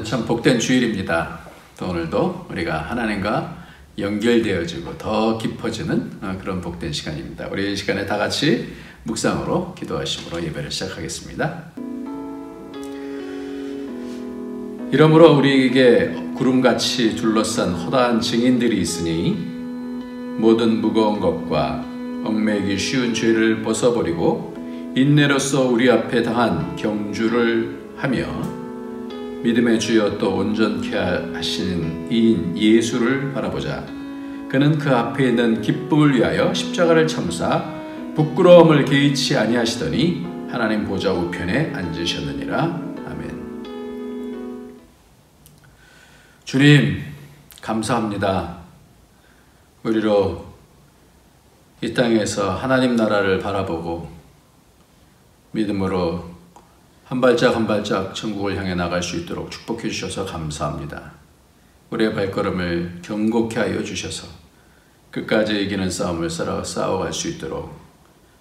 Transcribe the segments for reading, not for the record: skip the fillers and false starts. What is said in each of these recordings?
참 복된 주일입니다. 또 오늘도 우리가 하나님과 연결되어지고 더 깊어지는 그런 복된 시간입니다. 우리 이 시간에 다 같이 묵상으로 기도하심으로 예배를 시작하겠습니다. 이러므로 우리에게 구름같이 둘러싼 허다한 증인들이 있으니 모든 무거운 것과 얽매이기 쉬운 죄를 벗어버리고 인내로써 우리 앞에 당한 경주를 하며 믿음의 주여 또 온전케 하시는 이인 예수를 바라보자. 그는 그 앞에 있는 기쁨을 위하여 십자가를 참사 부끄러움을 개의치 아니하시더니 하나님 보좌 우편에 앉으셨느니라. 아멘. 주님 감사합니다. 우리로 이 땅에서 하나님 나라를 바라보고 믿음으로 한 발짝 한 발짝 천국을 향해 나갈 수 있도록 축복해 주셔서 감사합니다. 우리의 발걸음을 견고케 하여 주셔서 끝까지 이기는 싸움을 싸워갈 수 있도록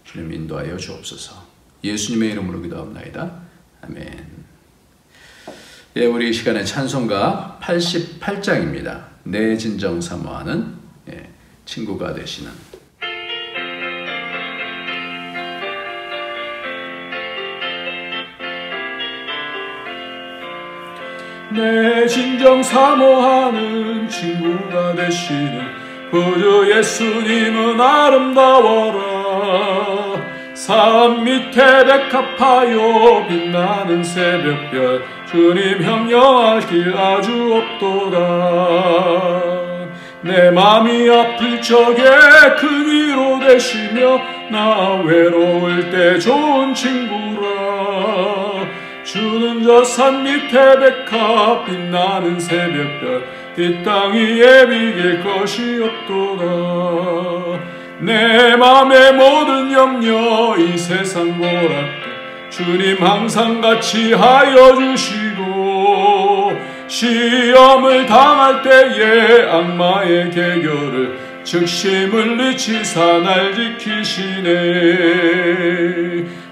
주님 인도하여 주옵소서. 예수님의 이름으로 기도합나이다. 아멘. 우리 이 시간에 찬송가 88장입니다. 내 진정 사모하는 친구가 되시는. 내 진정 사모하는 친구가 되시는 구주 예수님은 아름다워라. 산 밑에 백합하여 빛나는 새벽별 주님 형령할 길 아주 없도다. 내 맘이 아플 적에 큰 위로 되시며 나 외로울 때 좋은 친구라. 주는 저 산 밑에 백합 빛나는 새벽별 이 땅 위에 비길 것이 없도다. 내 맘의 모든 염려 이 세상 보랄 때 주님 항상 같이 하여 주시고 시험을 당할 때에 악마의 계교를 즉심을 늦추사 날 지키시네.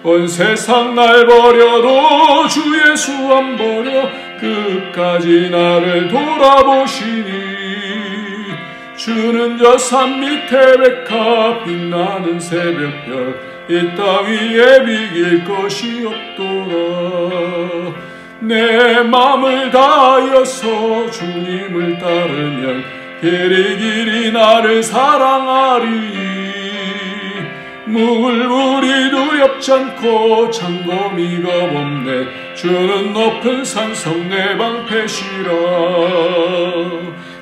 온 세상 날 버려도 주 예수 안 버려 끝까지 나를 돌아보시니. 주는 저 산 밑에 백합 빛나는 새벽별 이 땅 위에 비길 것이 없도다. 내 맘을 다하여서 주님을 따르면 길이 나를 사랑하리. 물이 두렵지 않고 창검이 겁없네. 주는 높은 산성 내 방패시라.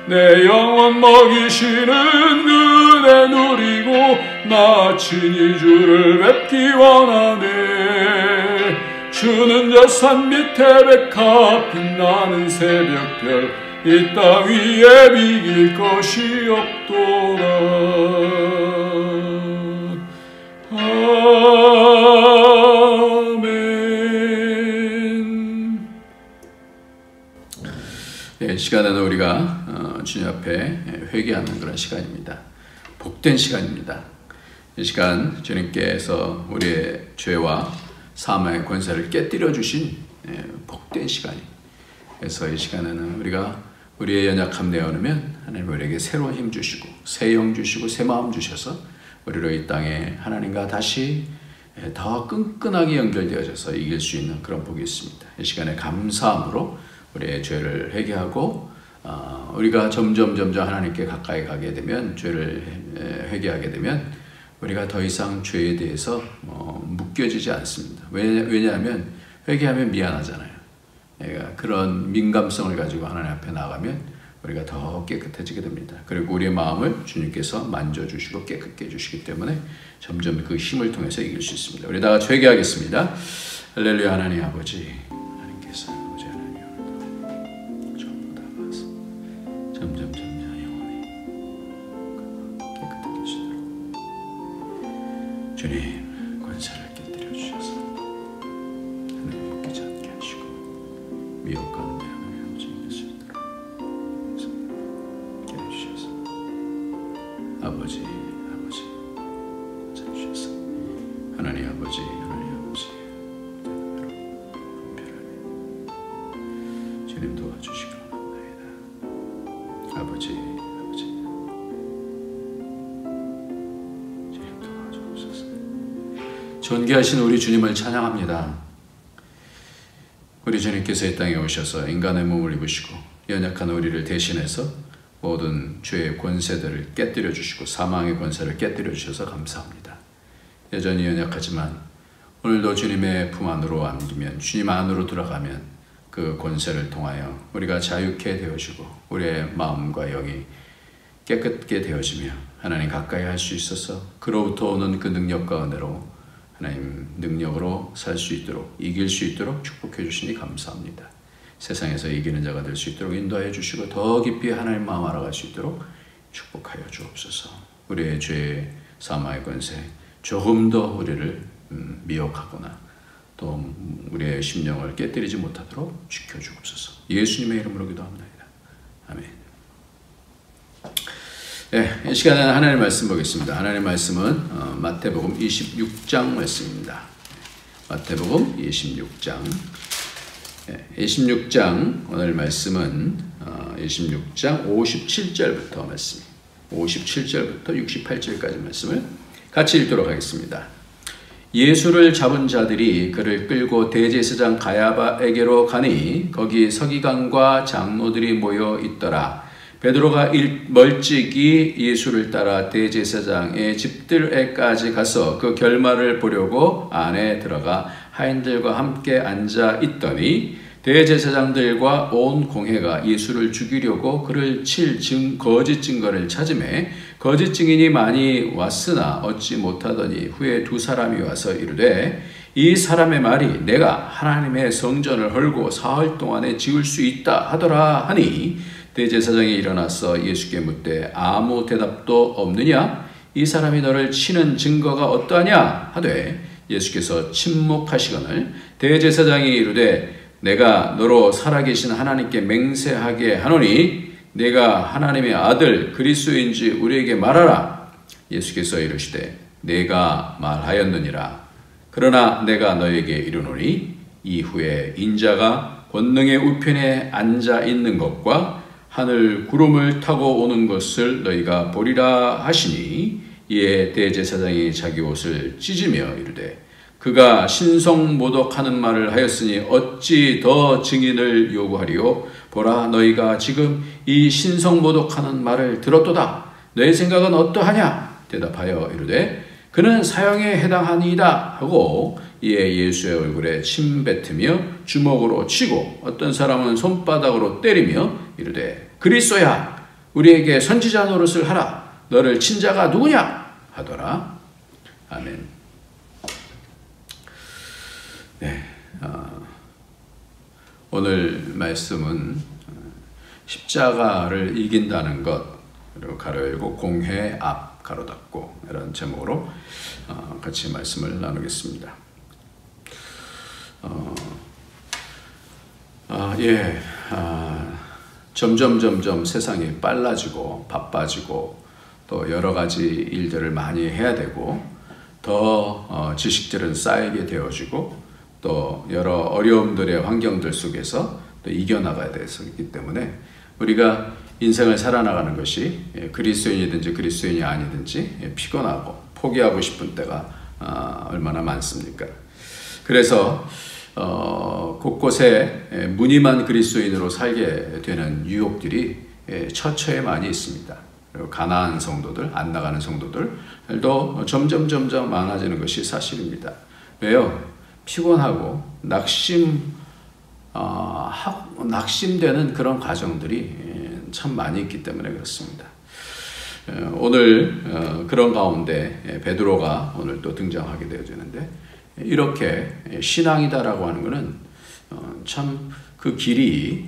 내 영혼 먹이시는 은혜 누리고 나 친히 주를 뵙기 원하네. 주는 저 산 밑에 백합 빛나는 새벽별 이 땅 위에 비길 것이 없도다. 아멘. 이 시간에는 우리가 주님 앞에 회개하는 그런 시간입니다. 복된 시간입니다. 이 시간 주님께서 우리의 죄와 사망의 권세를 깨뜨려 주신 복된 시간입니다. 그래서 이 시간에는 우리가 우리의 연약함 내어놓으면 하나님 우리에게 새로운 힘 주시고 새 영 주시고 새 마음 주셔서 우리로 이 땅에 하나님과 다시 더 끈끈하게 연결되어져서 이길 수 있는 그런 복이 있습니다. 이 시간에 감사함으로 우리의 죄를 회개하고 우리가 점점 하나님께 가까이 가게 되면 죄를 회개하게 되면 우리가 더 이상 죄에 대해서 묶여지지 않습니다. 왜냐하면 회개하면 미안하잖아요. 그런 민감성을 가지고 하나님 앞에 나가면 우리가 더 깨끗해지게 됩니다. 그리고 우리의 마음을 주님께서 만져주시고 깨끗게 해주시기 때문에 점점 그 힘을 통해서 이길 수 있습니다. 우리 다 같이 회개하겠습니다. 할렐루야. 하나님 아버지, 하나님께서 아버지 하나님 오늘도 전부 다 봐서 점점 영원히 깨끗하게 해주시도록 주님 권세를 깨뜨려 주셔서 하나님 깨지 않게 하시고 미혹과 아버지 찾으셔서 하나님 아버지 주님 도와주시기 원합니다. 아버지 주님 도와주옵소서. 존귀하신 우리 주님을 찬양합니다. 우리 주님께서 이 땅에 오셔서 인간의 몸을 입으시고 연약한 우리를 대신해서 모든 죄의 권세들을 깨뜨려 주시고 사망의 권세를 깨뜨려 주셔서 감사합니다. 여전히 연약하지만 오늘도 주님의 품 안으로 안기면, 주님 안으로 들어가면 그 권세를 통하여 우리가 자유케 되어지고 우리의 마음과 영이 깨끗게 되어지며 하나님 가까이 할 수 있어서 그로부터 오는 그 능력과 은혜로 하나님 능력으로 살 수 있도록, 이길 수 있도록 축복해 주시니 감사합니다. 세상에서 이기는 자가 될 수 있도록 인도하여 주시고 더 깊이 하나님 마음 알아갈 수 있도록 축복하여 주옵소서. 우리의 죄, 사망의 권세 조금 더 우리를 미혹하거나 또 우리의 심령을 깨뜨리지 못하도록 지켜주옵소서. 예수님의 이름으로 기도합니다. 아멘. 네, 이 시간에는 하나님의 말씀 보겠습니다. 하나님의 말씀은 마태복음 26장 말씀입니다. 마태복음 26장 26장 오늘 말씀은 26장 57절부터 말씀, 57절부터 68절까지 말씀을 같이 읽도록 하겠습니다. 예수를 잡은 자들이 그를 끌고 대제사장 가야바에게로 가니 거기 서기관과 장로들이 모여 있더라. 베드로가 멀찍이 예수를 따라 대제사장의 집들에까지 가서 그 결말을 보려고 안에 들어가 하인들과 함께 앉아 있더니 대제사장들과 온 공회가 예수를 죽이려고 그를 칠 거짓 증거를 찾으매 거짓 증인이 많이 왔으나 얻지 못하더니 후에 두 사람이 와서 이르되 이 사람의 말이 내가 하나님의 성전을 헐고 사흘 동안에 지을 수 있다 하더라 하니 대제사장이 일어나서 예수께 묻되 아무 대답도 없느냐? 이 사람이 너를 치는 증거가 어떠하냐? 하되 예수께서 침묵하시거늘 대제사장이 이르되 내가 너로 살아계신 하나님께 맹세하게 하노니 내가 하나님의 아들 그리스도인지 우리에게 말하라. 예수께서 이르시되 내가 말하였느니라. 그러나 내가 너에게 이르노니 이후에 인자가 권능의 우편에 앉아 있는 것과 하늘 구름을 타고 오는 것을 너희가 보리라 하시니 이에 대제사장이 자기 옷을 찢으며 이르되 그가 신성모독하는 말을 하였으니 어찌 더 증인을 요구하리요? 보라 너희가 지금 이 신성모독하는 말을 들었도다. 너의 생각은 어떠하냐? 대답하여 이르되 그는 사형에 해당하니이다 하고 이에 예수의 얼굴에 침 뱉으며 주먹으로 치고 어떤 사람은 손바닥으로 때리며 이르되 그리스도야 우리에게 선지자 노릇을 하라. 너를 친 자가 누구냐? 하더라. 아멘. 네, 오늘 말씀은 십자가를 이긴다는 것, 그리고 가로 열고 공회 앞 가로 닫고 이런 제목으로 같이 말씀을 나누겠습니다. 점점 세상이 빨라지고 바빠지고 또 여러 가지 일들을 많이 해야 되고 더 지식들은 쌓이게 되어지고 또 여러 어려움들의 환경들 속에서 또 이겨나가야 되기 때문에 우리가 인생을 살아나가는 것이 그리스도인이든지 그리스도인이 아니든지 피곤하고 포기하고 싶은 때가 얼마나 많습니까? 그래서 곳곳에 무늬만 그리스도인으로 살게 되는 유혹들이 처처에 많이 있습니다. 그리고 가난한 성도들, 안 나가는 성도들도 점점 많아지는 것이 사실입니다. 왜요? 피곤하고 낙심되는 그런 과정들이 참 많이 있기 때문에 그렇습니다. 오늘 그런 가운데 베드로가 오늘 또 등장하게 되어지는데 이렇게 신앙이다라고 하는 것은 참 그 길이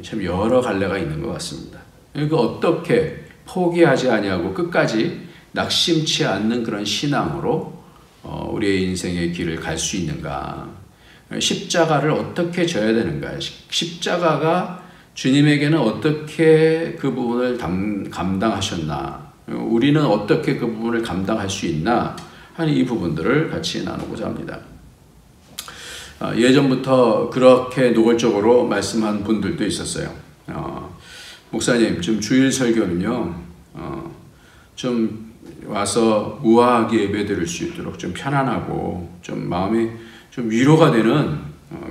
참 여러 갈래가 있는 것 같습니다. 그러니까 어떻게 포기하지 아니하고 끝까지 낙심치 않는 그런 신앙으로 우리의 인생의 길을 갈 수 있는가? 십자가를 어떻게 져야 되는가? 십자가가 주님에게는 어떻게 그 부분을 감당하셨나? 우리는 어떻게 그 부분을 감당할 수 있나? 하는 이 부분들을 같이 나누고자 합니다. 예전부터 그렇게 노골적으로 말씀한 분들도 있었어요. 목사님, 좀 주일 설교는요, 좀 와서 우아하게 예배드릴 수 있도록 좀 편안하고 좀 마음이 좀 위로가 되는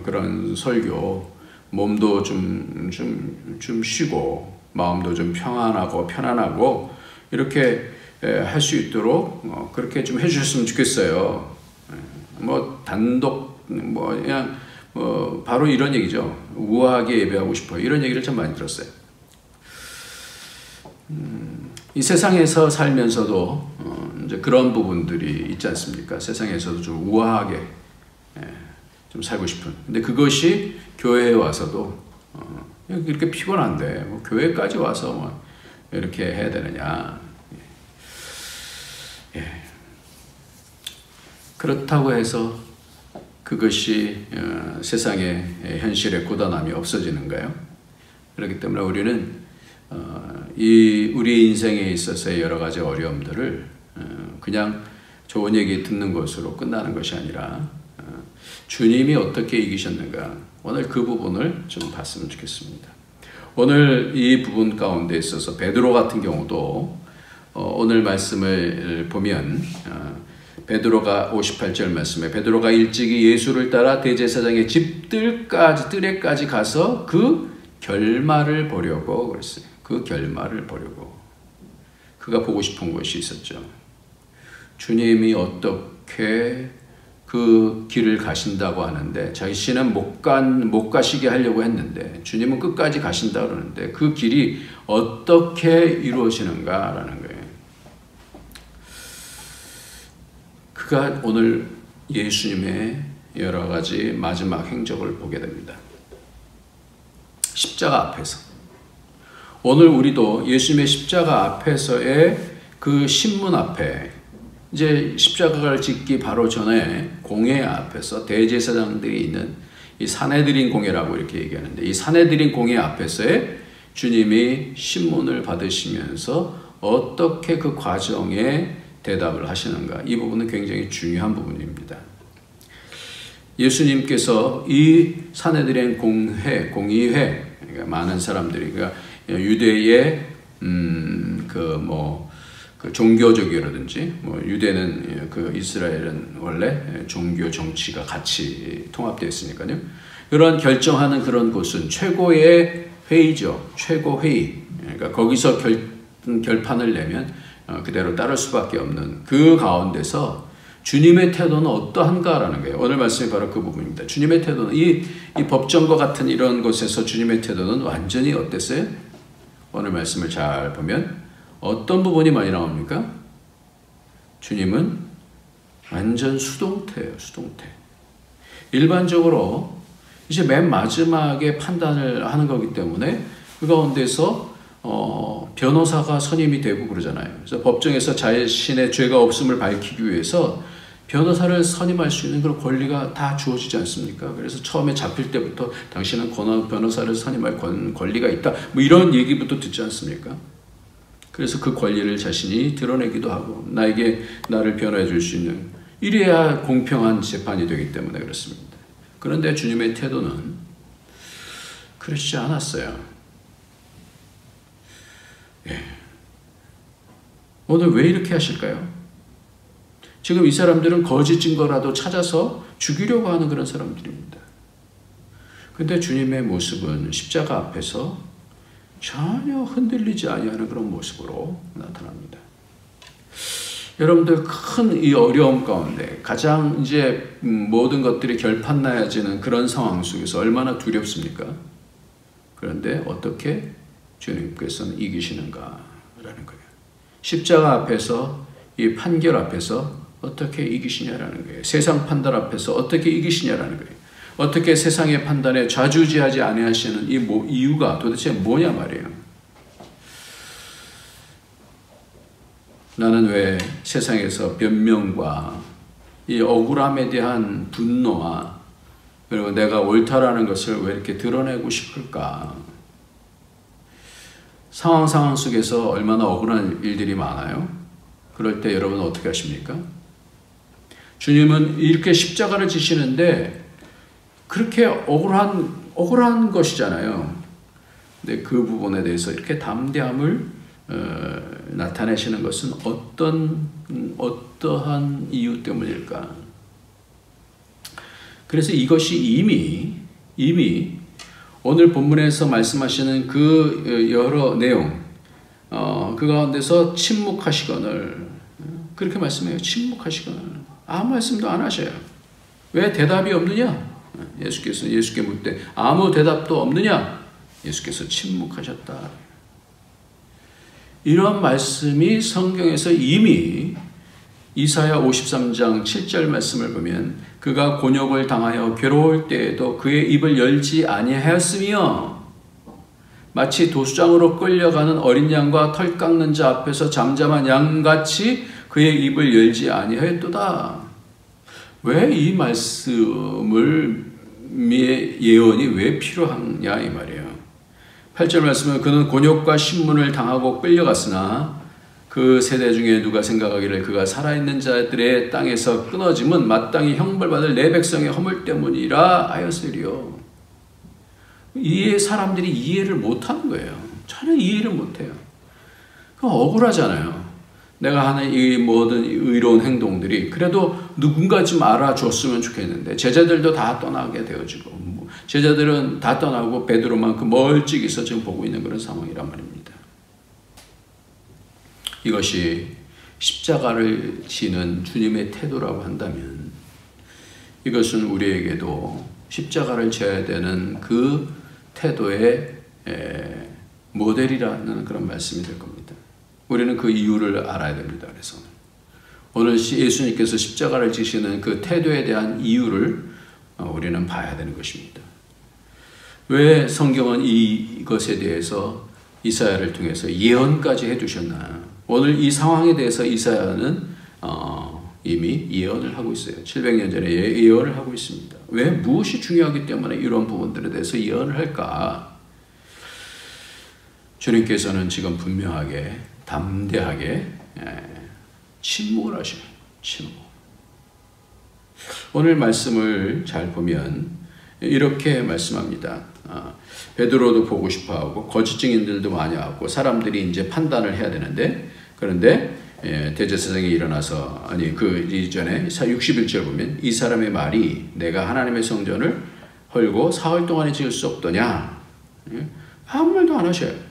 그런 설교, 몸도 좀 쉬고 마음도 좀 평안하고 편안하고 이렇게 할 수 있도록 그렇게 좀 해주셨으면 좋겠어요. 뭐 단독 뭐 그냥 바로 이런 얘기죠. 우아하게 예배하고 싶어요. 이런 얘기를 참 많이 들었어요. 이 세상에서 살면서도 이제 그런 부분들이 있지 않습니까? 세상에서도 좀 우아하게 좀 살고 싶은. 근데 그것이 교회에 와서도 이렇게 피곤한데 뭐 교회까지 와서 뭐 이렇게 해야 되느냐? 그렇다고 해서 그것이 세상의 현실의 고단함이 없어지는가요? 그렇기 때문에 우리는 우리 인생에 있어서의 여러 가지 어려움들을 그냥 좋은 얘기 듣는 것으로 끝나는 것이 아니라 주님이 어떻게 이기셨는가, 오늘 그 부분을 좀 봤으면 좋겠습니다. 오늘 이 부분 가운데 있어서 베드로 같은 경우도 오늘 말씀을 보면 베드로가 58절 말씀에 베드로가 일찍이 예수를 따라 대제사장의 뜰에까지 가서 그 결말을 보려고 그랬어요. 그 결말을 보려고. 그가 보고 싶은 것이 있었죠. 주님이 어떻게 그 길을 가신다고 하는데 자신은 못 가시게 하려고 했는데 주님은 끝까지 가신다 그러는데 그 길이 어떻게 이루어지는가라는 거예요. 그가 오늘 예수님의 여러 가지 마지막 행적을 보게 됩니다. 십자가 앞에서. 오늘 우리도 예수님의 십자가 앞에서의 그 신문 앞에 이제 십자가를 짓기 바로 전에 공회 앞에서 대제사장들이 있는 이 산헤드린 공회라고 이렇게 얘기하는데 이 산헤드린 공회 앞에서의 주님이 신문을 받으시면서 어떻게 그 과정에 대답을 하시는가, 이 부분은 굉장히 중요한 부분입니다. 예수님께서 이 산헤드린 공의회, 그러니까 많은 사람들이 그러니까 유대의 그 종교적이라든지 뭐 유대는 그 이스라엘은 원래 종교 정치가 같이 통합되어 있으니까요. 그런 결정하는 그런 곳은 최고의 회의죠. 최고 회의. 그러니까 거기서 결판을 내면 그대로 따를 수밖에 없는 그 가운데서 주님의 태도는 어떠한가라는 거예요. 오늘 말씀이 바로 그 부분입니다. 주님의 태도는 이 법정과 같은 이런 곳에서 주님의 태도는 완전히 어땠어요? 오늘 말씀을 잘 보면 어떤 부분이 많이 나옵니까? 주님은 완전 수동태예요. 수동태. 일반적으로 이제 맨 마지막에 판단을 하는 거기 때문에 그 가운데서 변호사가 선임이 되고 그러잖아요. 그래서 법정에서 자신의 죄가 없음을 밝히기 위해서 변호사를 선임할 수 있는 그런 권리가 다 주어지지 않습니까? 그래서 처음에 잡힐 때부터 당신은 변호사를 선임할 권리가 있다. 뭐 이런 얘기부터 듣지 않습니까? 그래서 그 권리를 자신이 드러내기도 하고 나를 변호해 줄 수 있는, 이래야 공평한 재판이 되기 때문에 그렇습니다. 그런데 주님의 태도는 그렇지 않았어요. 오늘 왜 이렇게 하실까요? 지금 이 사람들은 거짓 증거라도 찾아서 죽이려고 하는 그런 사람들입니다. 근데 주님의 모습은 십자가 앞에서 전혀 흔들리지 아니하는 그런 모습으로 나타납니다. 여러분들 큰 이 어려움 가운데 가장 이제 모든 것들이 결판나야지는 그런 상황 속에서 얼마나 두렵습니까? 그런데 어떻게 주님께서는 이기시는가라는 거예요. 십자가 앞에서 이 판결 앞에서 어떻게 이기시냐라는 거예요. 세상 판단 앞에서 어떻게 이기시냐라는 거예요. 어떻게 세상의 판단에 좌지우지하지 아니하시는 이 이유가 도대체 뭐냐 말이에요. 나는 왜 세상에서 변명과 이 억울함에 대한 분노와 그리고 내가 옳다라는 것을 왜 이렇게 드러내고 싶을까? 상황 속에서 얼마나 억울한 일들이 많아요. 그럴 때 여러분 어떻게 하십니까? 주님은 이렇게 십자가를 지시는데 그렇게 억울한 것이잖아요. 근데 그 부분에 대해서 이렇게 담대함을 나타내시는 것은 어떠한 이유 때문일까? 그래서 이것이 이미 오늘 본문에서 말씀하시는 그 여러 내용, 그 가운데서 침묵하시거늘, 그렇게 말씀해요. 침묵하시거늘. 아무 말씀도 안 하셔요. 왜 대답이 없느냐? 예수께 묻되 아무 대답도 없느냐? 예수께서 침묵하셨다. 이런 말씀이 성경에서 이미 이사야 53장 7절 말씀을 보면 그가 곤욕을 당하여 괴로울 때에도 그의 입을 열지 아니하였으며 마치 도수장으로 끌려가는 어린 양과 털 깎는 자 앞에서 잠잠한 양같이 그의 입을 열지 아니하였도다. 왜 이 말씀을 예언이 왜 필요하냐 이 말이에요. 8절 말씀은 그는 곤욕과 신문을 당하고 끌려갔으나 그 세대 중에 누가 생각하기를 그가 살아있는 자들의 땅에서 끊어짐은 마땅히 형벌받을 내 백성의 허물 때문이라 하였으리요. 이 사람들이 이해를 못하는 거예요. 전혀 이해를 못해요. 억울하잖아요. 내가 하는 이 모든 의로운 행동들이 그래도 누군가 좀 알아줬으면 좋겠는데 제자들도 다 떠나게 되어지고 제자들은 다 떠나고 베드로만 그 멀찍이서 지금 보고 있는 그런 상황이란 말입니다. 이것이 십자가를 지는 주님의 태도라고 한다면 이것은 우리에게도 십자가를 져야 되는 그 태도의 모델이라는 그런 말씀이 될 겁니다. 우리는 그 이유를 알아야 됩니다. 그래서 오늘 예수님께서 십자가를 지시는 그 태도에 대한 이유를 우리는 봐야 되는 것입니다. 왜 성경은 이것에 대해서 이사야를 통해서 예언까지 해두셨나? 오늘 이 상황에 대해서 이사야는 이미 예언을 하고 있어요. 700년 전에 예언을 하고 있습니다. 왜? 무엇이 중요하기 때문에 이런 부분들에 대해서 예언을 할까? 주님께서는 지금 분명하게 담대하게 침묵을 하셔요. 침묵. 오늘 말씀을 잘 보면 이렇게 말씀합니다. 베드로도 보고 싶어하고 거짓 증인들도 많이 왔고 사람들이 이제 판단을 해야 되는데 그런데 대제사장이 일어나서 그 이전에 61절 보면 이 사람의 말이 내가 하나님의 성전을 헐고 사흘 동안에 지을 수 없더냐? 아무 말도 안 하셔요.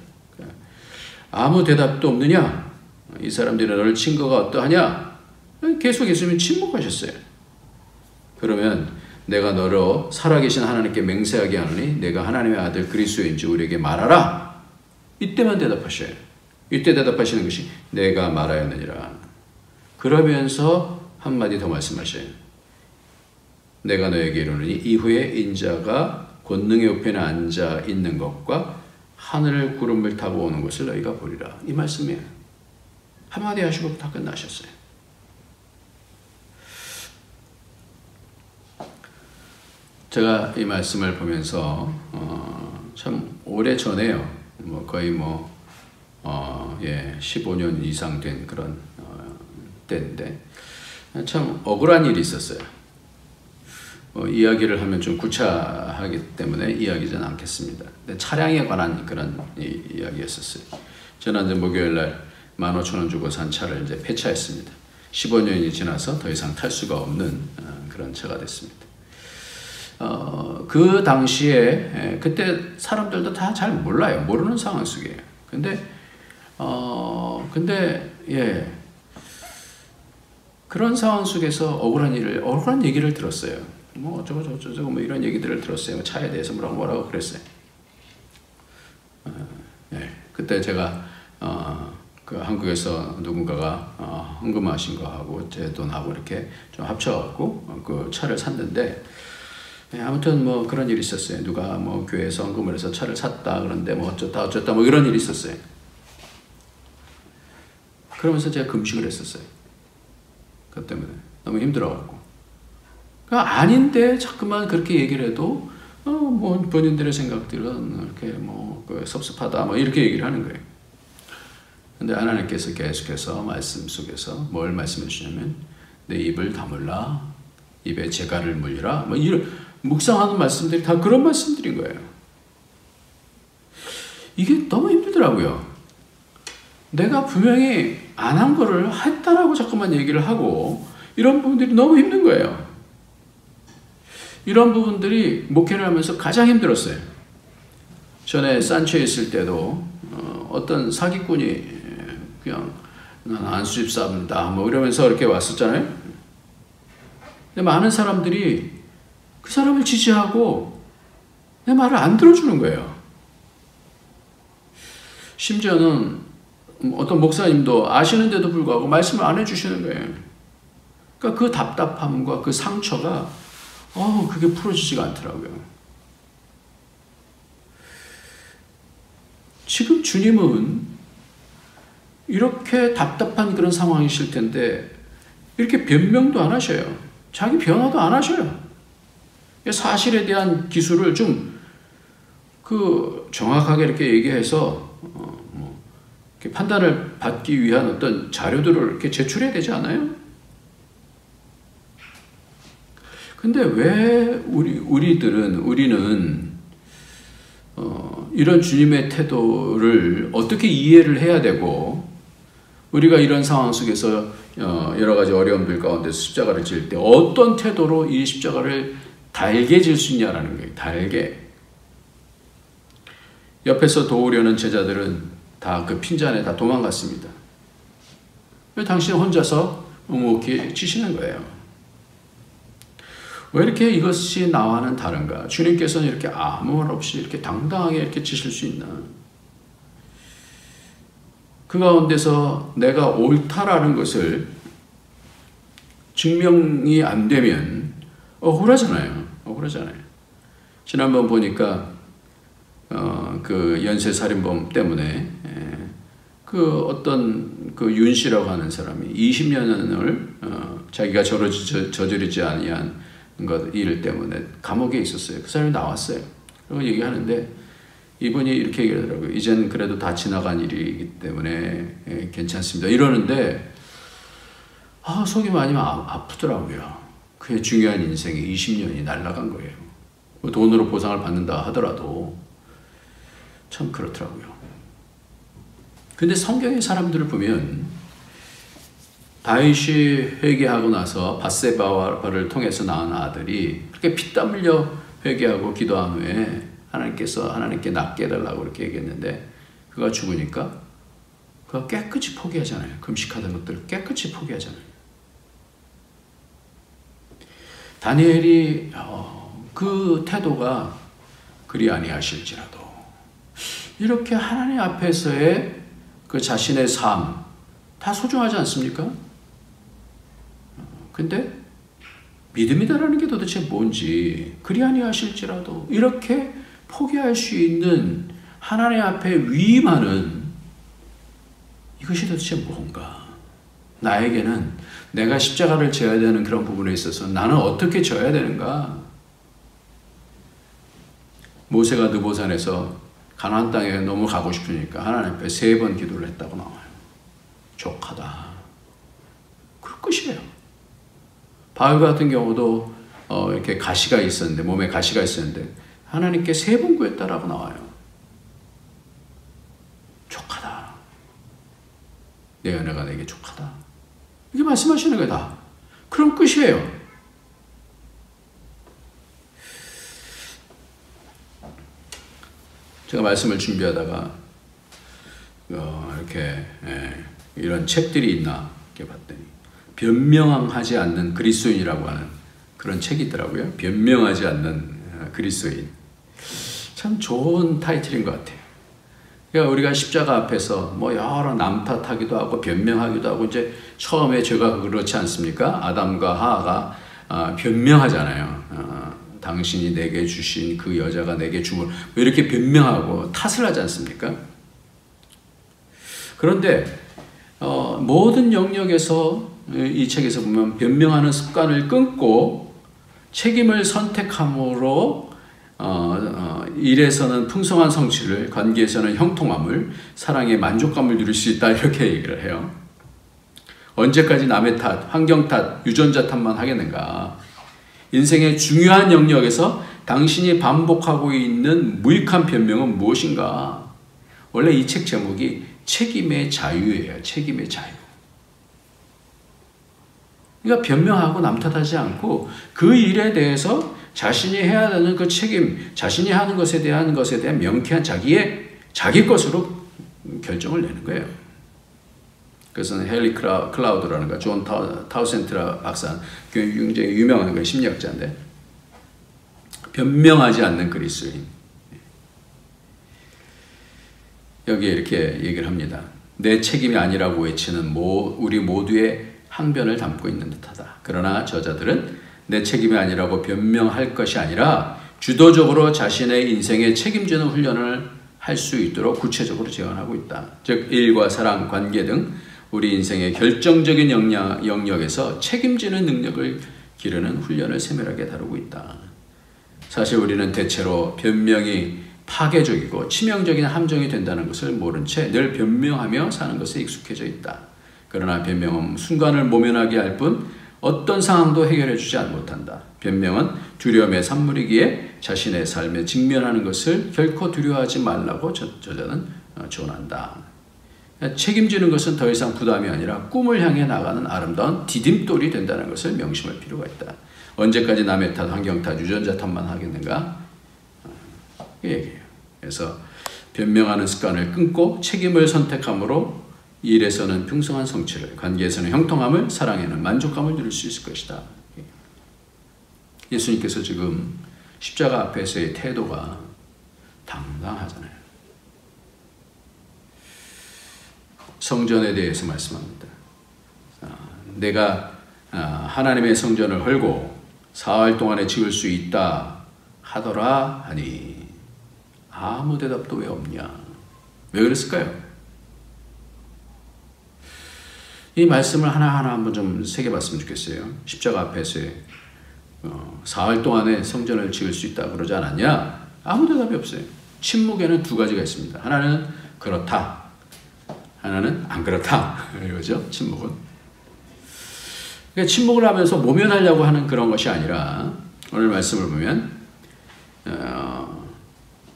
아무 대답도 없느냐? 이 사람들이 너를 친 거가 어떠하냐? 계속 예수님이 침묵하셨어요. 그러면 내가 너로 살아계신 하나님께 맹세하게 하노니 내가 하나님의 아들 그리스도인지 우리에게 말하라. 이때만 대답하셔요. 이때 대답하시는 것이 내가 말하였느니라. 그러면서 한마디 더 말씀하셔요. 내가 너에게 이르노니 이후에 인자가 권능의 우편에 앉아 있는 것과 하늘 구름을 타고 오는 것을 너희가 보리라. 이 말씀이에요. 한마디 하시고 다 끝나셨어요. 제가 이 말씀을 보면서 참 오래 전에요. 거의 15년 이상 된 그런 때인데 참 억울한 일이 있었어요. 이야기를 하면 좀 구차하기 때문에 이야기하지는 않겠습니다. 근데 차량에 관한 그런 이야기였었어요. 지난주 목요일 날 15,000원 주고 산 차를 이제 폐차했습니다. 15년이 지나서 더 이상 탈 수가 없는 그런 차가 됐습니다. 그 당시에 그때 사람들도 다 잘 몰라요. 모르는 상황 속이에요. 근데 그런 상황 속에서 억울한 얘기를 들었어요. 저거 이런 얘기들을 들었어요. 차에 대해서 뭐라고 그랬어요. 그때 제가 그 한국에서 누군가가 헌금하신 거하고 제 돈하고 이렇게 좀 합쳐갖고 그 차를 샀는데 아무튼 그런 일이 있었어요. 누가 교회에서 헌금을 해서 차를 샀다 그런데 어쩌다 이런 일이 있었어요. 그러면서 제가 금식을 했었어요. 그것 때문에 너무 힘들어갖고. 아닌데 자꾸만 그렇게 얘기를 해도 본인들의 생각들은 이렇게 섭섭하다 이렇게 얘기를 하는 거예요. 근데 하나님께서 계속해서 말씀 속에서 뭘 말씀해 주시냐면 내 입을 다물라, 입에 재갈을 물리라, 묵상하는 말씀들이 다 그런 말씀들인 거예요. 이게 너무 힘들더라고요. 내가 분명히 안 한 거를 했다라고 자꾸만 얘기를 하고 이런 부분들이 너무 힘든 거예요. 이런 부분들이 목회를 하면서 가장 힘들었어요. 전에 산초에 있을 때도 어떤 사기꾼이 그냥 난 안수집사입니다 뭐 이러면서 이렇게 왔었잖아요. 근데 많은 사람들이 그 사람을 지지하고 내 말을 안 들어주는 거예요. 심지어는 어떤 목사님도 아시는데도 불구하고 말씀을 안 해주시는 거예요. 그러니까 그 답답함과 그 상처가 그게 풀어지지가 않더라고요. 지금 주님은 이렇게 답답한 그런 상황이실 텐데 이렇게 변명도 안 하셔요. 자기 변화도 안 하셔요. 사실에 대한 기술을 좀 정확하게 이렇게 얘기해서 이렇게 판단을 받기 위한 어떤 자료들을 이렇게 제출해야 되지 않아요? 근데 왜 우리는 이런 주님의 태도를 어떻게 이해를 해야 되고 우리가 이런 상황 속에서 여러 가지 어려움들 가운데 십자가를 질 때 어떤 태도로 이 십자가를 달게 질 수 있냐라는 거예요. 달게. 옆에서 도우려는 제자들은 다 그 핀잔에 다 도망갔습니다. 왜 당신 혼자서 묵묵히 치시는 거예요? 왜 이렇게 이것이 나와는 다른가? 주님께서는 이렇게 아무 말 없이 이렇게 당당하게 이렇게 치실 수 있나? 그 가운데서 내가 옳다라는 것을 증명이 안 되면 억울하잖아요. 지난번 보니까 그 연쇄살인범 때문에 그 어떤 그 윤 씨라고 하는 사람이 20년을 자기가 저지르지 아니한 일 때문에 감옥에 있었어요. 그 사람이 나왔어요. 그리고 얘기하는데 이분이 이렇게 얘기하더라고요. 이제는 그래도 다 지나간 일이기 때문에 괜찮습니다. 이러는데 속이 많이 아프더라고요. 그의 중요한 인생에 20년이 날아간 거예요. 돈으로 보상을 받는다 하더라도 참 그렇더라고요. 근데 성경의 사람들을 보면 다윗이 회개하고 나서 밧세바를 통해서 낳은 아들이 그렇게 피땀 흘려 회개하고 기도한 후에 하나님께 낫게 해달라고 그렇게 얘기했는데 그가 죽으니까 그가 깨끗이 포기하잖아요. 금식하던 것들을 깨끗이 포기하잖아요. 다니엘이 그 태도가 그리 아니하실지라도 이렇게 하나님 앞에서의 그 자신의 삶 다 소중하지 않습니까? 근데 믿음이다라는 게 도대체 뭔지 그리 아니하실지라도 이렇게 포기할 수 있는 하나님 앞에 위임하는 이것이 도대체 뭔가? 나에게는 내가 십자가를 져야 되는 그런 부분에 있어서 나는 어떻게 져야 되는가? 모세가 느보산에서 가나안 땅에 너무 가고 싶으니까 하나님 앞에 3번 기도를 했다고 나와요. 족하다. 그럴 것이에요. 바울 같은 경우도 이렇게 가시가 있었는데 몸에 가시가 있었는데 하나님께 3번 구했다라고 나와요. 족하다. 내 은혜가 내게 족하다. 이렇게 말씀하시는 거예요. 다. 그런 끝이에요. 제가 말씀을 준비하다가 이렇게 이런 책들이 있나 이렇게 봤더니 변명하지 않는 그리스도인이라고 하는 그런 책이 있더라고요. 변명하지 않는 그리스도인. 참 좋은 타이틀인 것 같아요. 그러니까 우리가 십자가 앞에서 뭐 여러 남탓하기도 하고 변명하기도 하고 이제 처음에 죄가 그렇지 않습니까? 아담과 하하가 변명하잖아요. 당신이 내게 주신 그 여자가 내게 줌을 이렇게 변명하고 탓을 하지 않습니까? 그런데 모든 영역에서 이 책에서 보면 변명하는 습관을 끊고 책임을 선택함으로 일에서는 풍성한 성취를, 관계에서는 형통함을, 사랑의 만족감을 누릴 수 있다 이렇게 얘기를 해요. 언제까지 남의 탓, 환경 탓, 유전자 탓만 하겠는가? 인생의 중요한 영역에서 당신이 반복하고 있는 무익한 변명은 무엇인가? 원래 이 책 제목이 책임의 자유예요. 책임의 자유. 그러니까 변명하고 남 탓하지 않고 그 일에 대해서 자신이 해야 되는 그 책임, 자신이 하는 것에 대한 명쾌한 자기 것으로 결정을 내는 거예요. 그것은 헨리 클라우드라는 거, 존 타우센트라 박사, 굉장히 유명한 심리학자인데, 변명하지 않는 그리스도인. 여기에 이렇게 얘기를 합니다. 내 책임이 아니라고 외치는 우리 모두의 항변을 담고 있는 듯하다. 그러나 저자들은 내 책임이 아니라고 변명할 것이 아니라 주도적으로 자신의 인생에 책임지는 훈련을 할 수 있도록 구체적으로 제안하고 있다. 즉 일과 사랑, 관계 등 우리 인생의 결정적인 영역에서 책임지는 능력을 기르는 훈련을 세밀하게 다루고 있다. 사실 우리는 대체로 변명이 파괴적이고 치명적인 함정이 된다는 것을 모른 채 늘 변명하며 사는 것에 익숙해져 있다. 그러나 변명은 순간을 모면하게 할 뿐 어떤 상황도 해결해 주지 못한다. 변명은 두려움의 산물이기에 자신의 삶에 직면하는 것을 결코 두려워하지 말라고 저자는 조언한다. 책임지는 것은 더 이상 부담이 아니라 꿈을 향해 나가는 아름다운 디딤돌이 된다는 것을 명심할 필요가 있다. 언제까지 남의 탓, 환경 탓, 유전자 탓만 하겠는가? 그 얘기예요. 그래서 변명하는 습관을 끊고 책임을 선택함으로 일에서는 풍성한 성취를, 관계에서는 형통함을, 사랑에는 만족감을 누릴 수 있을 것이다. 예수님께서 지금 십자가 앞에서의 태도가 당당하잖아요. 성전에 대해서 말씀합니다. 내가 하나님의 성전을 헐고 사흘 동안에 지을 수 있다 하더라 하니 아무 대답도 왜 없냐? 왜 그랬을까요? 이 말씀을 하나하나 한번 좀 새겨봤으면 좋겠어요. 십자가 앞에서의 사흘 동안에 성전을 지을 수 있다 그러지 않았냐? 아무 대답이 없어요. 침묵에는 두 가지가 있습니다. 하나는 그렇다. 하나는 안 그렇다. 이거죠. 침묵은. 그러니까 침묵을 하면서 모면하려고 하는 그런 것이 아니라 오늘 말씀을 보면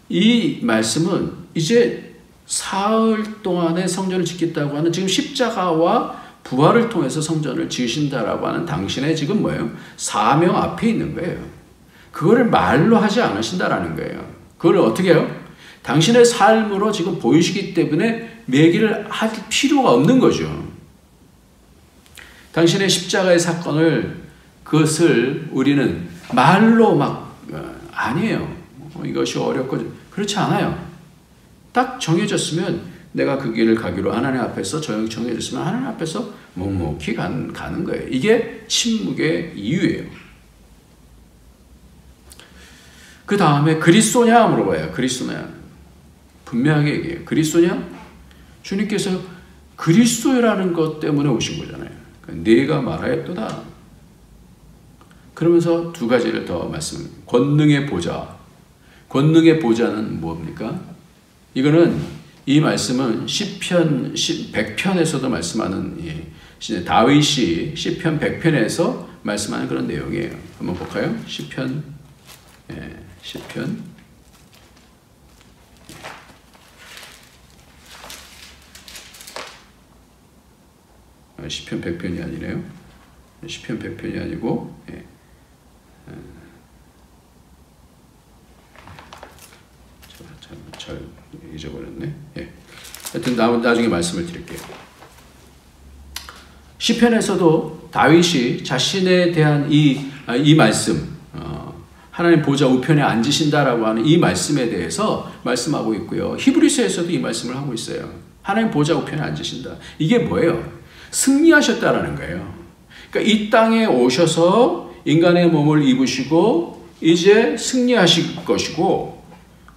이 말씀은 이제 사흘 동안에 성전을 짓겠다고 하는 지금 십자가와 부활을 통해서 성전을 지으신다라고 하는 당신의 지금 뭐예요? 사명 앞에 있는 거예요. 그거를 말로 하지 않으신다라는 거예요. 그걸 어떻게 해요? 당신의 삶으로 지금 보이시기 때문에 매기를 할 필요가 없는 거죠. 당신의 십자가의 사건을 그것을 우리는 말로 막 아니에요. 이것이 어렵고 그렇지 않아요. 딱 정해졌으면 내가 그 길을 가기로 하나님 앞에서 정해졌으면 하나님 앞에서 묵묵히 가는 거예요. 이게 침묵의 이유예요. 그 다음에 그리스도냐 물어봐요. 그리스도냐. 분명하게 얘기해요. 그리스도냐? 주님께서 그리스도라는 것 때문에 오신 거잖아요. 네가 말하였도다. 그러면서 두 가지를 더 말씀합니다. 권능의 보좌. 권능의 보좌는 뭡니까? 이거는 이 말씀은 시편 100편에서도 말씀하는 다윗이 시편 100편에서 말씀하는 그런 내용이에요. 한번 볼까요? 시편 100편이 아니네요. 시편 100편이 아니고 잘 잊어버렸네. 하여튼 나중에 말씀을 드릴게요. 시편에서도 다윗이 자신에 대한 이 말씀, 하나님 보좌 우편에 앉으신다라고 하는 이 말씀에 대해서 말씀하고 있고요. 히브리서에서도 이 말씀을 하고 있어요. 하나님 보좌 우편에 앉으신다. 이게 뭐예요? 승리하셨다라는 거예요. 그러니까 이 땅에 오셔서 인간의 몸을 입으시고 이제 승리하실 것이고,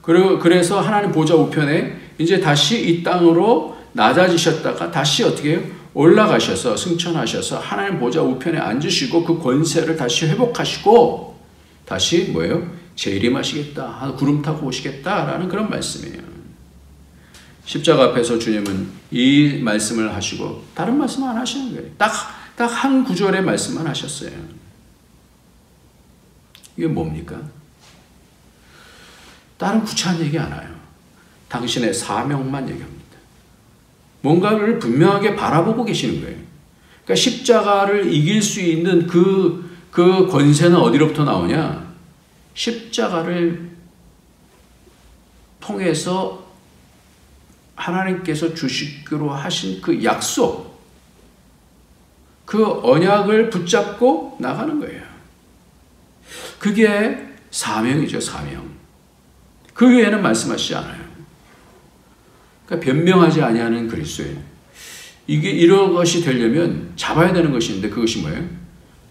그래서 하나님 보좌 우편에 이제 다시 이 땅으로 낮아지셨다가 다시 어떻게 해요? 올라가셔서 승천하셔서 하나님 보좌 우편에 앉으시고 그 권세를 다시 회복하시고 다시 뭐예요? 재림하시겠다. 구름 타고 오시겠다라는 그런 말씀이에요. 십자가 앞에서 주님은 이 말씀을 하시고 다른 말씀 안 하시는 거예요. 딱 한 구절의 말씀만 하셨어요. 이게 뭡니까? 다른 구체한 얘기 안 해요. 당신의 사명만 얘기합니다. 뭔가를 분명하게 바라보고 계시는 거예요. 그러니까 십자가를 이길 수 있는 그 권세는 어디로부터 나오냐? 십자가를 통해서 하나님께서 주시기로 하신 그 약속, 그 언약을 붙잡고 나가는 거예요. 그게 사명이죠, 사명. 그 외에는 말씀하시지 않아요. 그러니까 변명하지 아니하는 그리스도예요. 이런 것이 되려면 잡아야 되는 것이 있는데 그것이 뭐예요?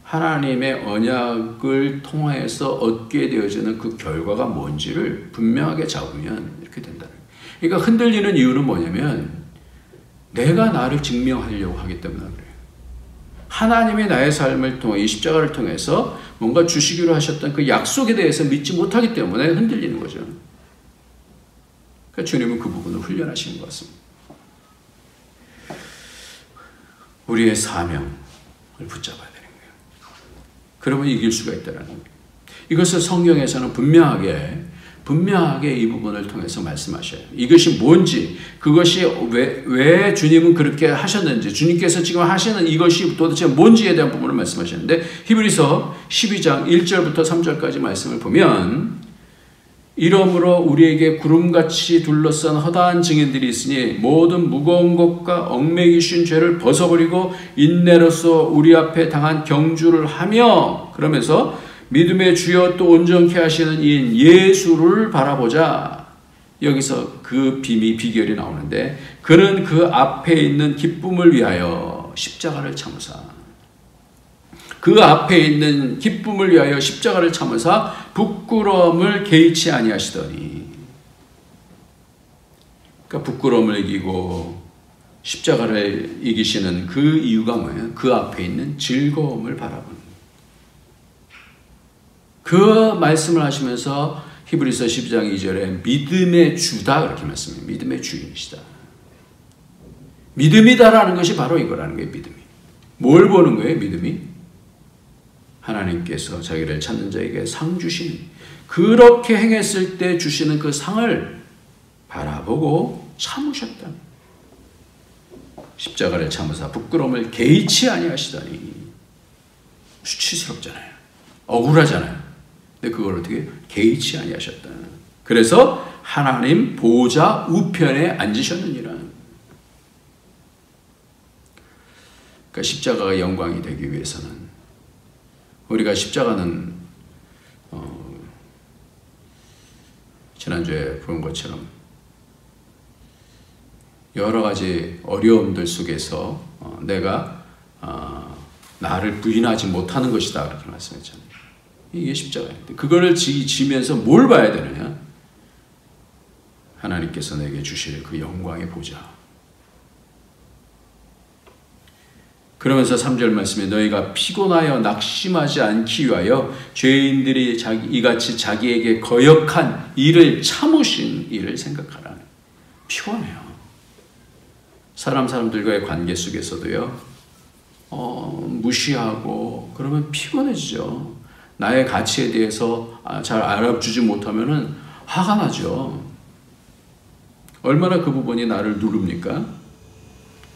하나님의 언약을 통해서 얻게 되어지는 그 결과가 뭔지를 분명하게 잡으면 이렇게 된다는 거예요. 그러니까 흔들리는 이유는 뭐냐면 내가 나를 증명하려고 하기 때문에 그래요. 하나님이 나의 삶을 통해 이 십자가를 통해서 뭔가 주시기로 하셨던 그 약속에 대해서 믿지 못하기 때문에 흔들리는 거죠. 그러니까 주님은 그 부분을 훈련하시는 것 같습니다. 우리의 사명을 붙잡아야 되는 거예요. 그러면 이길 수가 있다는 거예요. 이것을 성경에서는 분명하게 이 부분을 통해서 말씀하셔요. 이것이 뭔지, 그것이 왜 주님은 그렇게 하셨는지, 주님께서 지금 하시는 이것이 도대체 뭔지에 대한 부분을 말씀하셨는데, 히브리서 12장 1절부터 3절까지 말씀을 보면, 이러므로 우리에게 구름같이 둘러싼 허다한 증인들이 있으니 모든 무거운 것과 얽매기 쉬운 죄를 벗어버리고 인내로서 우리 앞에 당한 경주를 하며, 그러면서 믿음의 주여 또 온전케 하시는 이인 예수를 바라보자. 여기서 그 비결이 나오는데, 그는 그 앞에 있는 기쁨을 위하여 십자가를 참으사, 그 앞에 있는 기쁨을 위하여 십자가를 참으사 부끄러움을 개의치 아니하시더니. 그러니까 부끄러움을 이기고 십자가를 이기시는 그 이유가 뭐예요? 그 앞에 있는 즐거움을 바라보는. 그 말씀을 하시면서 히브리서 12장 2절에 믿음의 주다 그렇게 말씀해요. 믿음의 주인이시다. 믿음이다라는 것이 바로 이거라는 거예요. 믿음이. 뭘 보는 거예요? 믿음이? 하나님께서 자기를 찾는 자에게 상 주시는, 그렇게 행했을 때 주시는 그 상을 바라보고 참으셨다. 십자가를 참으사 부끄러움을 개의치 아니하시다니. 수치스럽잖아요. 억울하잖아요. 근데 그걸 어떻게 개의치 아니하셨다. 그래서 하나님 보좌 우편에 앉으셨느니라. 그러니까 십자가가 영광이 되기 위해서는, 우리가 십자가는 지난주에 본 것처럼 여러 가지 어려움들 속에서 내가 나를 부인하지 못하는 것이다 그렇게 말씀했잖아요. 이게 십자가인데, 그거를 지면서 뭘 봐야 되느냐? 하나님께서 내게 주실 그 영광의 보좌. 그러면서 3절 말씀에 너희가 피곤하여 낙심하지 않기 위하여 죄인들이 이같이 자기에게 거역한 일을 참으신 일을 생각하라. 피곤해요. 사람들과의 관계 속에서도요, 무시하고 그러면 피곤해지죠. 나의 가치에 대해서 잘 알아주지 못하면은 화가 나죠. 얼마나 그 부분이 나를 누릅니까?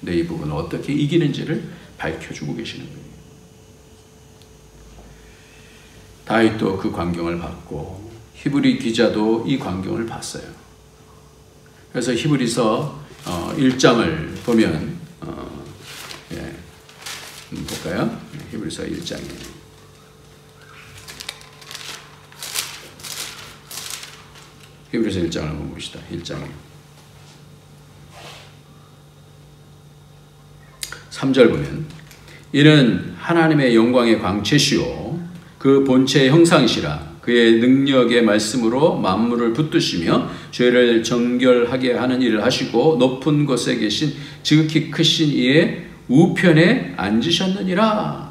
내 이 부분을 어떻게 이기는지를 밝혀주고 계시는 거예요. 다윗도 그 광경을 봤고 히브리 기자도 이 광경을 봤어요. 그래서 히브리서 1장을 보면 볼까요? 히브리서 1장이에요. 히브리서 1장을 한번 봅시다. 1장이에요. 3절 보면 이는 하나님의 영광의 광채시요 그 본체의 형상이시라. 그의 능력의 말씀으로 만물을 붙드시며 죄를 정결하게 하는 일을 하시고 높은 곳에 계신 지극히 크신 이의 우편에 앉으셨느니라.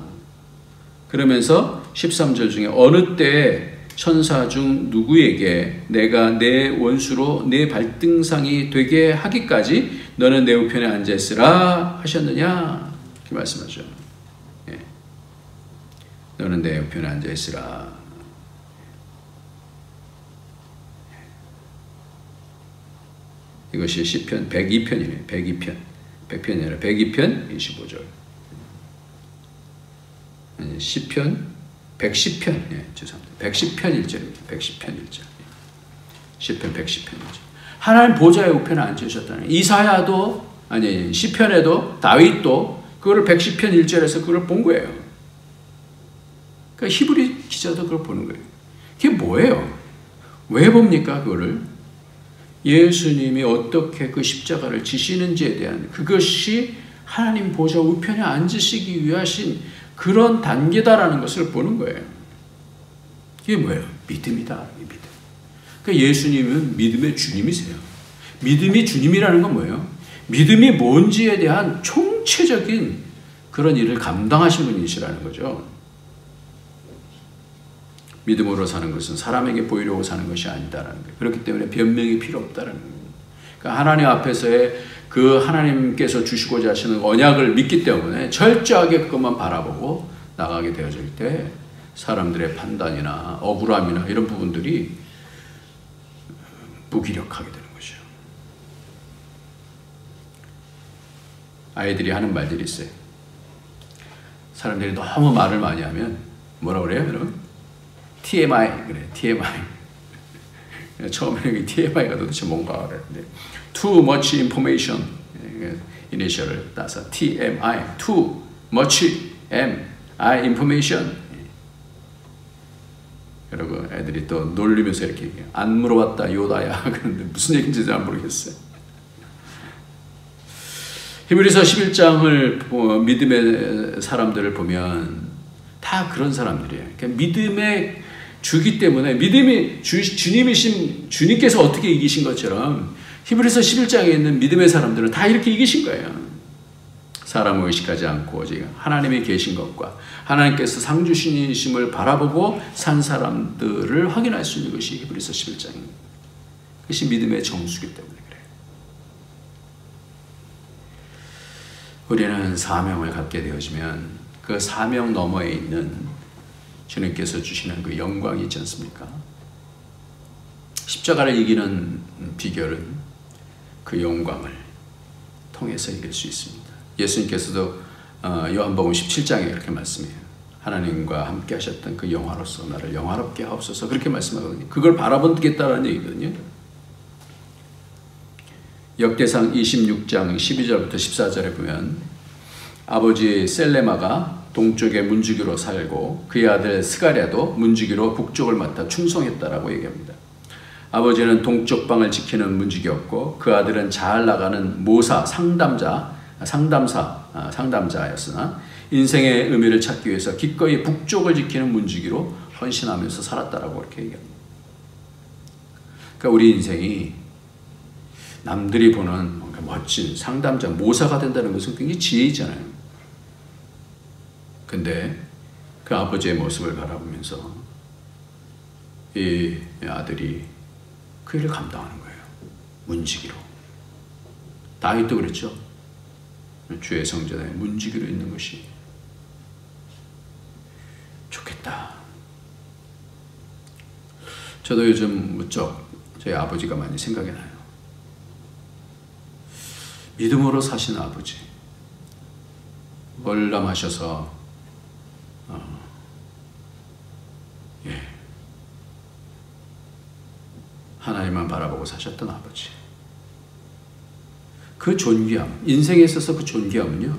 그러면서 13절 중에 어느 때에 천사 중 누구에게 내가 내 원수로 내 발등상이 되게 하기까지 너는 내 우편에 앉아있으라 하셨느냐 이렇게 말씀하죠. 예. 너는 내 우편에 앉아있으라. 이것이 시편 102편이네요. 102편. 100편이 아니라 102편 25절. 아니, 시편 110편. 예, 죄송합니다. 110편 1절입니다. 110편 1절. 시편 110편 1절. 하나님 보좌의 우편에 앉으셨다는. 이사야도 아니 시편에도 다윗도 그거를 110편 1절에서 그걸 본 거예요. 그러니까 히브리 기자도 그걸 보는 거예요. 그게 뭐예요? 왜 봅니까? 그거를 예수님이 어떻게 그 십자가를 지시는지에 대한 그것이 하나님 보좌 우편에 앉으시기 위하신 그런 단계다라는 것을 보는 거예요. 이게 뭐예요? 믿음이다. 믿음. 그러니까 예수님은 믿음의 주님이세요. 믿음이 주님이라는 건 뭐예요? 믿음이 뭔지에 대한 총체적인 그런 일을 감당하신 분이시라는 거죠. 믿음으로 사는 것은 사람에게 보이려고 사는 것이 아니다라는 거예요. 그렇기 때문에 변명이 필요 없다라는 거예요. 그러니까 하나님 앞에서의 그 하나님께서 주시고자 하시는 언약을 믿기 때문에 철저하게 그것만 바라보고 나가게 되어질 때 사람들의 판단이나 억울함이나 이런 부분들이 무기력하게 되는 거죠. 아이들이 하는 말들이 있어요. 사람들이 너무 말을 많이 하면 뭐라 그래요? 여러분? TMI 그래. TMI. 처음에는 TMI가 도대체 뭔가 그랬는데 Too much information 이니셜을 따서 TMI Too much information. 그리고 애들이 또 놀리면서 이렇게 얘기해요. 안 물어봤다 요다야. 그런데 무슨 얘기인지 잘 모르겠어요. 히브리서 11장을 믿음의 사람들을 보면 다 그런 사람들이에요. 그러니까 믿음의 주기 때문에 믿음이 주님이신 주님께서 어떻게 이기신 것처럼 히브리서 11장에 있는 믿음의 사람들은 다 이렇게 이기신 거예요. 사람을 의식하지 않고 오직 하나님이 계신 것과 하나님께서 상 주신심을 바라보고 산 사람들을 확인할 수 있는 것이 히브리서 11장입니다. 그것이 믿음의 정수기 때문에 그래요. 우리는 사명을 갖게 되어지면 그 사명 너머에 있는 주님께서 주시는 그 영광이 있지 않습니까? 십자가를 이기는 비결은 그 영광을 통해서 이길 수 있습니다. 예수님께서도 요한복음 17장에 이렇게 말씀해요. 하나님과 함께 하셨던 그 영화로서 나를 영화롭게 하옵소서 그렇게 말씀하거든요. 그걸 바라보겠다는 얘기거든요. 역대상 26장 12절부터 14절에 보면 아버지 셀레마가 동쪽의 문지기로 살고 그의 아들 스가랴도 문지기로 북쪽을 맡아 충성했다라고 얘기합니다. 아버지는 동쪽 방을 지키는 문지기였고 그 아들은 잘 나가는 모사 상담사였으나 인생의 의미를 찾기 위해서 기꺼이 북쪽을 지키는 문지기로 헌신하면서 살았다라고 이렇게 얘기합니다. 그러니까 우리 인생이 남들이 보는 뭔가 멋진 상담자, 모사가 된다는 것은 굉장히 지혜이잖아요. 근데 그 아버지의 모습을 바라보면서 이 아들이 그 일을 감당하는 거예요. 문지기로. 다윗도 그랬죠. 주의 성전에 문지기로 있는 것이 좋겠다. 저도 요즘 무척 저희 아버지가 많이 생각이 나요. 믿음으로 사신 아버지. 월남하셔서 하나님만 바라보고 사셨던 아버지. 그 존귀함, 인생에 있어서 그 존귀함은요,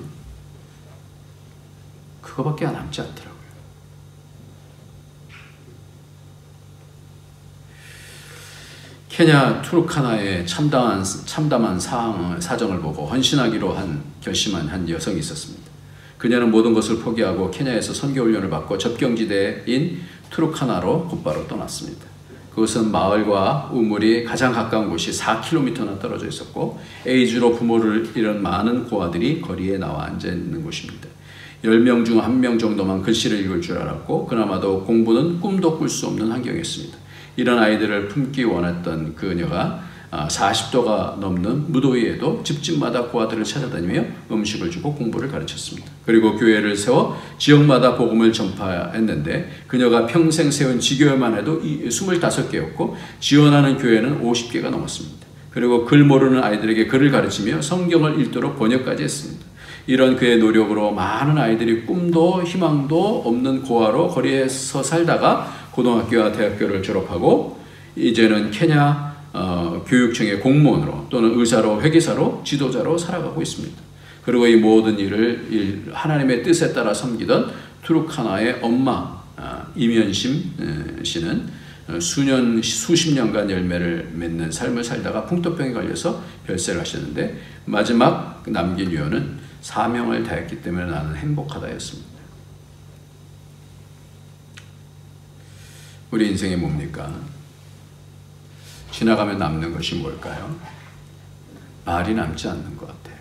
그거밖에 남지 않더라고요. 케냐 투르카나의 참담한 사정을 보고 헌신하기로 결심한 한 여성이 있었습니다. 그녀는 모든 것을 포기하고 케냐에서 선교훈련을 받고 접경지대인 투르카나로 곧바로 떠났습니다. 그것은 마을과 우물이 가장 가까운 곳이 4km나 떨어져 있었고 에이즈로 부모를 잃은 많은 고아들이 거리에 나와 앉아있는 곳입니다. 10명 중 1명 정도만 글씨를 읽을 줄 알았고 그나마도 공부는 꿈도 꿀 수 없는 환경이었습니다. 이런 아이들을 품기 원했던 그녀가 40도가 넘는 무더위에도 집집마다 고아들을 찾아다니며 음식을 주고 공부를 가르쳤습니다. 그리고 교회를 세워 지역마다 복음을 전파했는데 그녀가 평생 세운 지교회만 해도 25개였고 지원하는 교회는 50개가 넘었습니다. 그리고 글 모르는 아이들에게 글을 가르치며 성경을 읽도록 번역까지 했습니다. 이런 그의 노력으로 많은 아이들이 꿈도 희망도 없는 고아로 거리에서 살다가 고등학교와 대학교를 졸업하고 이제는 케냐 교육청의 공무원으로 또는 의사로 회계사로 지도자로 살아가고 있습니다. 그리고 이 모든 일을 하나님의 뜻에 따라 섬기던 투르카나의 엄마 임현심 씨는 수십 년간 열매를 맺는 삶을 살다가 풍토병에 걸려서 별세를 하셨는데 마지막 남긴 유언은 사명을 다했기 때문에 나는 행복하다였습니다. 우리 인생이 뭡니까? 지나가면 남는 것이 뭘까요? 말이 남지 않는 것 같아요.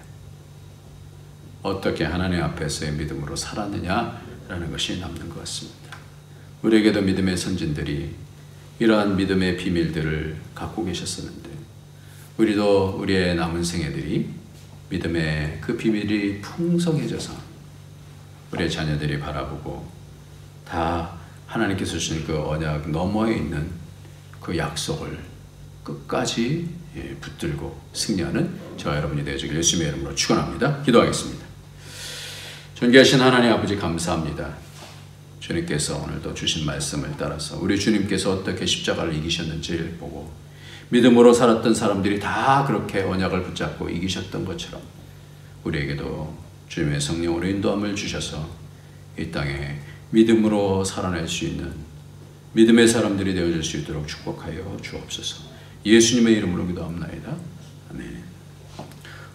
어떻게 하나님 앞에서의 믿음으로 살았느냐라는 것이 남는 것 같습니다. 우리에게도 믿음의 선진들이 이러한 믿음의 비밀들을 갖고 계셨었는데 우리도 우리의 남은 생애들이 믿음의 그 비밀이 풍성해져서 우리의 자녀들이 바라보고 다 하나님께서 주신 그 언약 너머에 있는 그 약속을 끝까지 붙들고 승리하는 저와 여러분이 되어주길 예수님의 이름으로 축원합니다. 기도하겠습니다. 존귀하신 하나님 아버지 감사합니다. 주님께서 오늘도 주신 말씀을 따라서 우리 주님께서 어떻게 십자가를 이기셨는지를 보고 믿음으로 살았던 사람들이 다 그렇게 언약을 붙잡고 이기셨던 것처럼 우리에게도 주님의 성령으로 인도함을 주셔서 이 땅에 믿음으로 살아낼 수 있는 믿음의 사람들이 되어줄 수 있도록 축복하여 주옵소서. 예수님의 이름으로 기도합나이다. 아멘.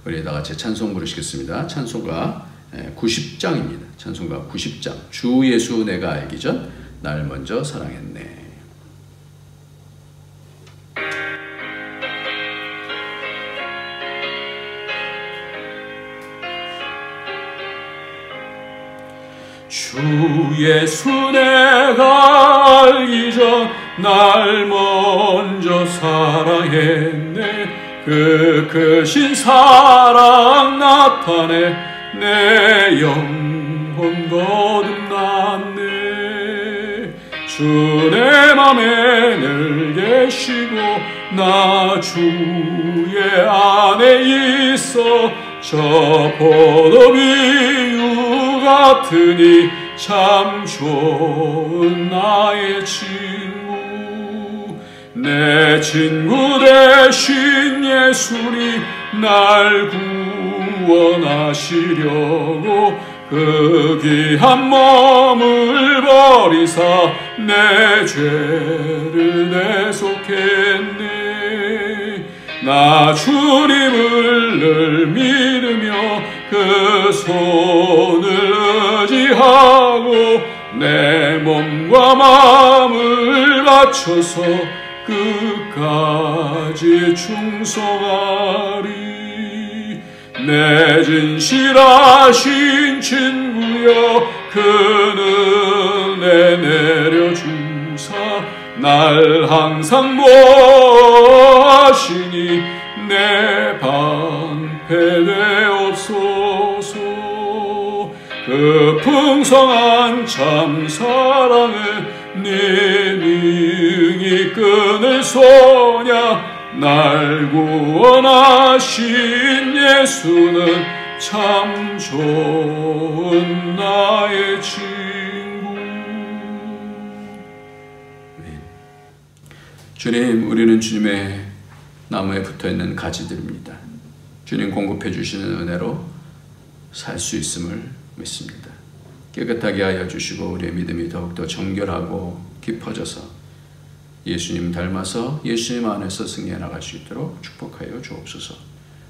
우리 다 같이 찬송 부르시겠습니다. 찬송가 90장입니다. 찬송가 90장. 주 예수 내가 알기 전 날 먼저 사랑했네. 주 예수 내가 알기 전 날 먼저 사랑했네. 그 크신 사랑 나타내 내 영혼 거듭났네. 주 내 맘에 늘 계시고 나 주의 안에 있어 저 포도비유 같으니 참 좋은 나의 친구. 내 친구 대신 예수님 날 구원하시려고 그 귀한 몸을 버리사 내 죄를 대속했네. 나 주님을 늘 믿으며 그 손을 의지하고 내 몸과 마음을 바쳐서 끝까지 충성하리. 내 진실하신 친구여 그 은혜 내려주사 날 항상 보호하시니 내 방패 되옵소서. 그 풍성한 참 사랑을 네 능히 끊을 소냐. 날 구원하신 예수는 참 좋은 나의 친구. 주님, 우리는 주님의 나무에 붙어있는 가지들입니다. 주님 공급해 주시는 은혜로 살 수 있음을 믿습니다. 깨끗하게 하여 주시고 우리의 믿음이 더욱더 정결하고 깊어져서 예수님 닮아서 예수님 안에서 승리해 나갈 수 있도록 축복하여 주옵소서.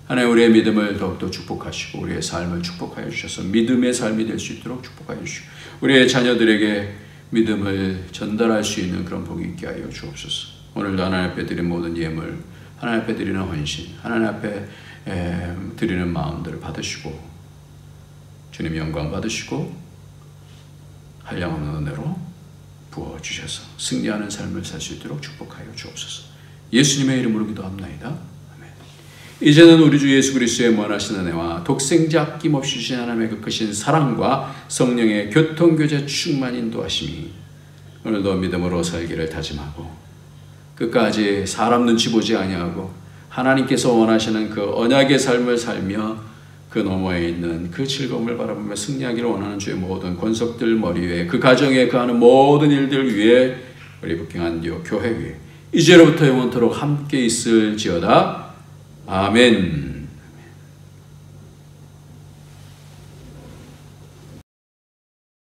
하나님, 우리의 믿음을 더욱더 축복하시고 우리의 삶을 축복하여 주셔서 믿음의 삶이 될 수 있도록 축복하여 주시고 우리의 자녀들에게 믿음을 전달할 수 있는 그런 복이 있게 하여 주옵소서. 오늘도 하나님 앞에 드린 모든 예물, 하나님 앞에 드리는 헌신, 하나님 앞에 드리는 마음들을 받으시고 주님 영광 받으시고 한량없는 은혜로 부어주셔서 승리하는 삶을 살 수 있도록 축복하여 주옵소서. 예수님의 이름으로 기도합나이다. 아멘. 이제는 우리 주 예수 그리스도의 무한하신 은혜와 독생자 아낌없이 주신 하나님의 그 크신 사랑과 성령의 교통교제 충만 인도하심이 오늘도 믿음으로 살기를 다짐하고 끝까지 사람 눈치 보지 아니하고 하나님께서 원하시는 그 언약의 삶을 살며 그 너머에 있는 그 즐거움을 바라보며 승리하기를 원하는 주의 모든 권속들 머리 위에 그 가정에 그 하는 모든 일들 위에 우리 부킹 안디옥 교회 위에 이제로부터 영원토록 함께 있을지어다. 아멘.